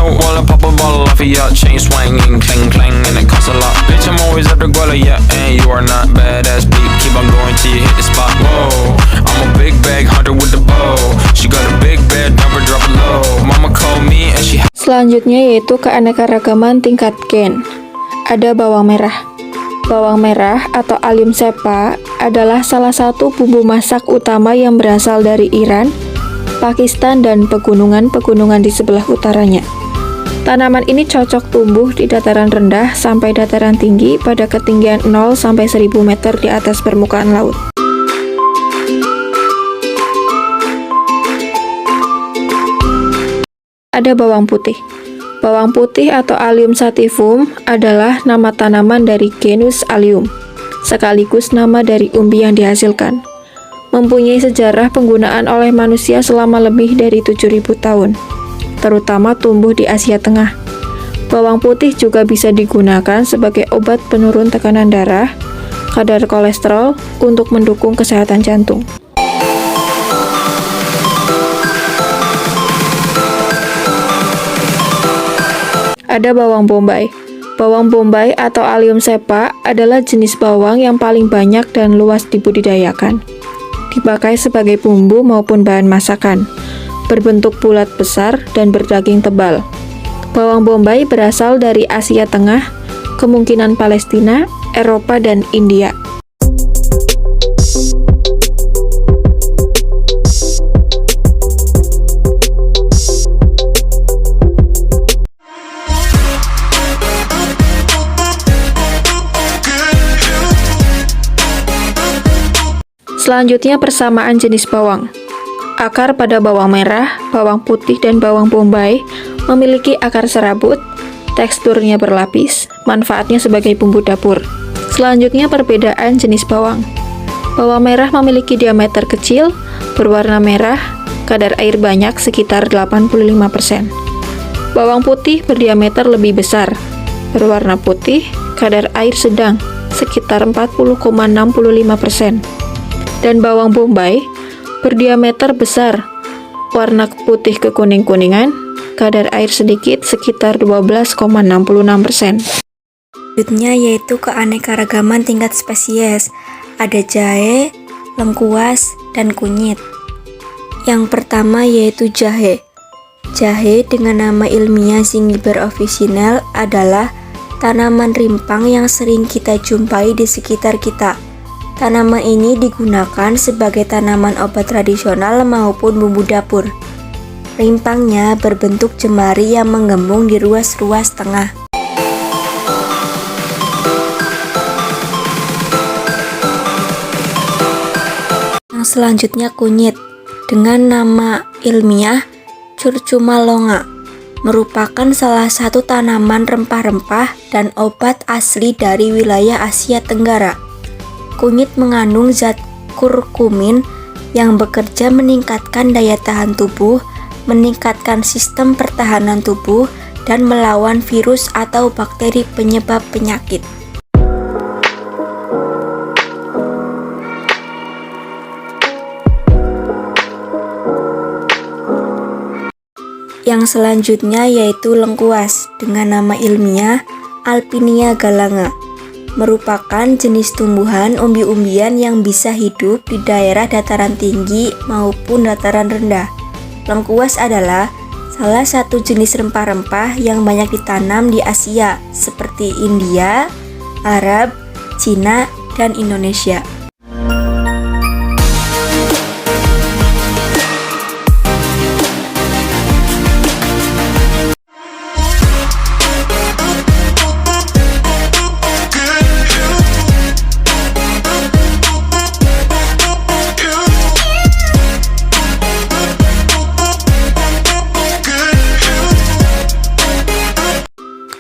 note while I pop a bottle off of ya. Chain swinging, clang clang, and it costs a lot. Bitch, I'm always at the guala, yeah, and you are not badass beat. Keep on going till you hit the spot. Whoa, I'm a big bag hunter with the bow. She got a big bed, never drop it low. Mama called me and she. Selanjutnya yaitu keanekaragaman tingkat gen. Ada bawang merah. Bawang merah atau allium cepa adalah salah satu bumbu masak utama yang berasal dari Iran, Pakistan, dan pegunungan-pegunungan di sebelah utaranya. Tanaman ini cocok tumbuh di dataran rendah sampai dataran tinggi pada ketinggian 0 sampai 1000 meter di atas permukaan laut. Ada bawang putih. Bawang putih atau Allium sativum adalah nama tanaman dari genus Allium, sekaligus nama dari umbi yang dihasilkan. Mempunyai sejarah penggunaan oleh manusia selama lebih dari 7000 tahun, terutama tumbuh di Asia Tengah. Bawang putih juga bisa digunakan sebagai obat penurun tekanan darah, kadar kolesterol, untuk mendukung kesehatan jantung. Ada bawang bombay. Bawang bombay atau Allium cepa adalah jenis bawang yang paling banyak dan luas dibudidayakan. Dipakai sebagai bumbu maupun bahan masakan. Berbentuk bulat besar dan berdaging tebal. Bawang bombay berasal dari Asia Tengah, kemungkinan Palestina, Eropa, dan India. Selanjutnya persamaan jenis bawang. Akar pada bawang merah, bawang putih, dan bawang bombay memiliki akar serabut, teksturnya berlapis, manfaatnya sebagai bumbu dapur. Selanjutnya perbedaan jenis bawang. Bawang merah memiliki diameter kecil, berwarna merah, kadar air banyak sekitar 85%. Bawang putih berdiameter lebih besar, berwarna putih, kadar air sedang, sekitar 40,65%. Dan bawang bombay berdiameter besar, warna putih ke kuning-kuningan, kadar air sedikit sekitar 12,66%. Selanjutnya yaitu keanekaragaman tingkat spesies. Ada jahe, lengkuas, dan kunyit. Yang pertama yaitu jahe. Jahe dengan nama ilmiah Zingiber officinale adalah tanaman rimpang yang sering kita jumpai di sekitar kita. Tanaman ini digunakan sebagai tanaman obat tradisional maupun bumbu dapur. Rimpangnya berbentuk jemari yang menggembung di ruas-ruas tengah. Yang selanjutnya kunyit, dengan nama ilmiah Curcuma longa, merupakan salah satu tanaman rempah-rempah dan obat asli dari wilayah Asia Tenggara. Kunyit mengandung zat kurkumin yang bekerja meningkatkan daya tahan tubuh, meningkatkan sistem pertahanan tubuh, dan melawan virus atau bakteri penyebab penyakit. Yang selanjutnya yaitu lengkuas dengan nama ilmiah Alpinia galanga, merupakan jenis tumbuhan umbi-umbian yang bisa hidup di daerah dataran tinggi maupun dataran rendah. Lengkuas adalah salah satu jenis rempah-rempah yang banyak ditanam di Asia seperti India, Arab, Cina, dan Indonesia.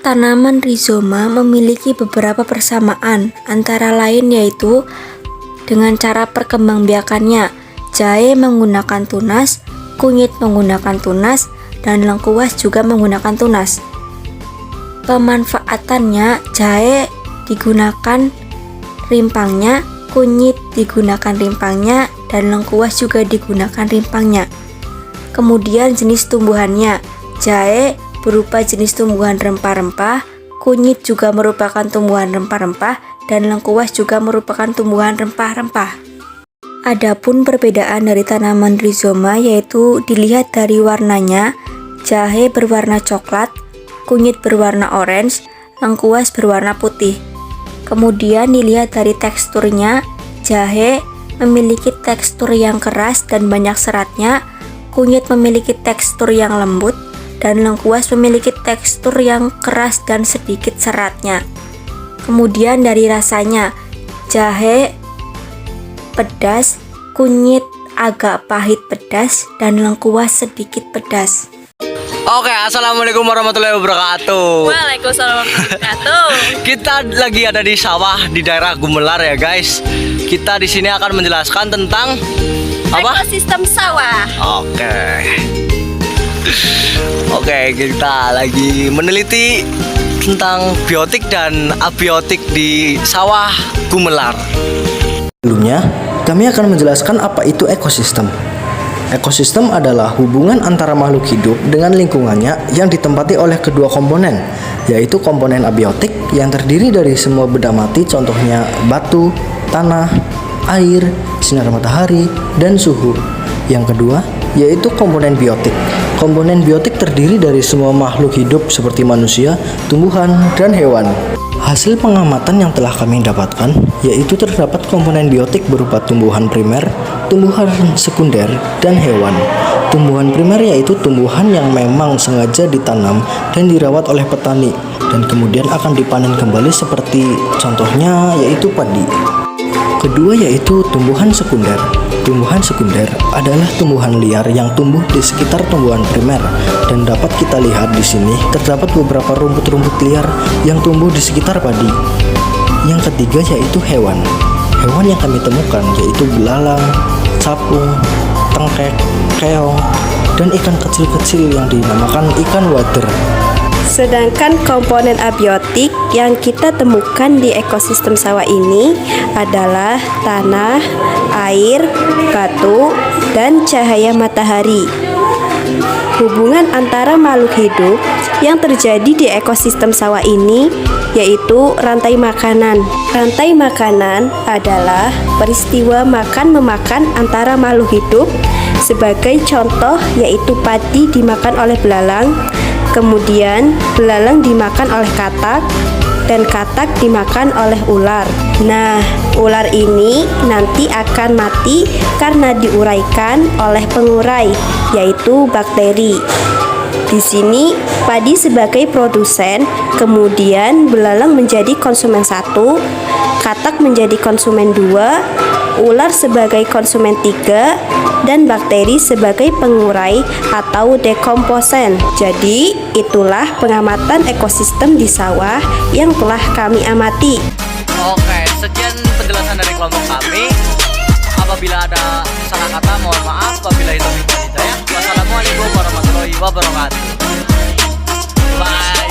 Tanaman rhizoma memiliki beberapa persamaan, antara lain yaitu dengan cara perkembangbiakannya. Jahe menggunakan tunas, kunyit menggunakan tunas, dan lengkuas juga menggunakan tunas. Pemanfaatannya, jahe digunakan rimpangnya, kunyit digunakan rimpangnya, dan lengkuas juga digunakan rimpangnya. Kemudian jenis tumbuhannya, jahe berupa jenis tumbuhan rempah-rempah, kunyit juga merupakan tumbuhan rempah-rempah, dan lengkuas juga merupakan tumbuhan rempah-rempah. Adapun perbedaan dari tanaman rhizoma yaitu dilihat dari warnanya, jahe berwarna coklat, kunyit berwarna orange, lengkuas berwarna putih. Kemudian dilihat dari teksturnya, jahe memiliki tekstur yang keras dan banyak seratnya, kunyit memiliki tekstur yang lembut, dan lengkuas memiliki tekstur yang keras dan sedikit seratnya. Kemudian dari rasanya, jahe pedas, kunyit agak pahit pedas, dan lengkuas sedikit pedas. Oke, assalamualaikum warahmatullahi wabarakatuh. Waalaikumsalam warahmatullahi wabarakatuh. Kita lagi ada di sawah di daerah Gumelar ya guys. Kita di sini akan menjelaskan tentang apa? Ekosistem sawah. Oke, kita lagi meneliti tentang biotik dan abiotik di sawah Gumelar. Sebelumnya, kami akan menjelaskan apa itu ekosistem. Ekosistem adalah hubungan antara makhluk hidup dengan lingkungannya yang ditempati oleh kedua komponen, yaitu komponen abiotik yang terdiri dari semua benda mati, contohnya batu, tanah, air, sinar matahari, dan suhu. Yang kedua, yaitu komponen biotik. Komponen biotik terdiri dari semua makhluk hidup seperti manusia, tumbuhan, dan hewan. Hasil pengamatan yang telah kami dapatkan yaitu terdapat komponen biotik berupa tumbuhan primer, tumbuhan sekunder, dan hewan. Tumbuhan primer yaitu tumbuhan yang memang sengaja ditanam dan dirawat oleh petani dan kemudian akan dipanen kembali seperti contohnya yaitu padi. Kedua yaitu tumbuhan sekunder. Tumbuhan sekunder adalah tumbuhan liar yang tumbuh di sekitar tumbuhan primer dan dapat kita lihat di sini terdapat beberapa rumput-rumput liar yang tumbuh di sekitar padi. Yang ketiga yaitu hewan. Hewan yang kami temukan yaitu belalang, capung, tengkek, keong, dan ikan kecil-kecil yang dinamakan ikan wader. Sedangkan komponen abiotik yang kita temukan di ekosistem sawah ini adalah tanah, air, batu, dan cahaya matahari. Hubungan antara makhluk hidup yang terjadi di ekosistem sawah ini yaitu rantai makanan. Rantai makanan adalah peristiwa makan-memakan antara makhluk hidup. Sebagai contoh yaitu padi dimakan oleh belalang, kemudian belalang dimakan oleh katak, dan katak dimakan oleh ular. Nah, ular ini nanti akan mati karena diuraikan oleh pengurai, yaitu bakteri. Di sini, padi sebagai produsen, kemudian belalang menjadi konsumen 1, katak menjadi konsumen 2, ular sebagai konsumen 3, dan bakteri sebagai pengurai atau dekomposen. Jadi, itulah pengamatan ekosistem di sawah yang telah kami amati. Oke, sekian penjelasan dari kelompok kami. Apabila ada salah kata mohon maaf. Apabila itu ya. Wassalamualaikum warahmatullahi wabarakatuh. Bye.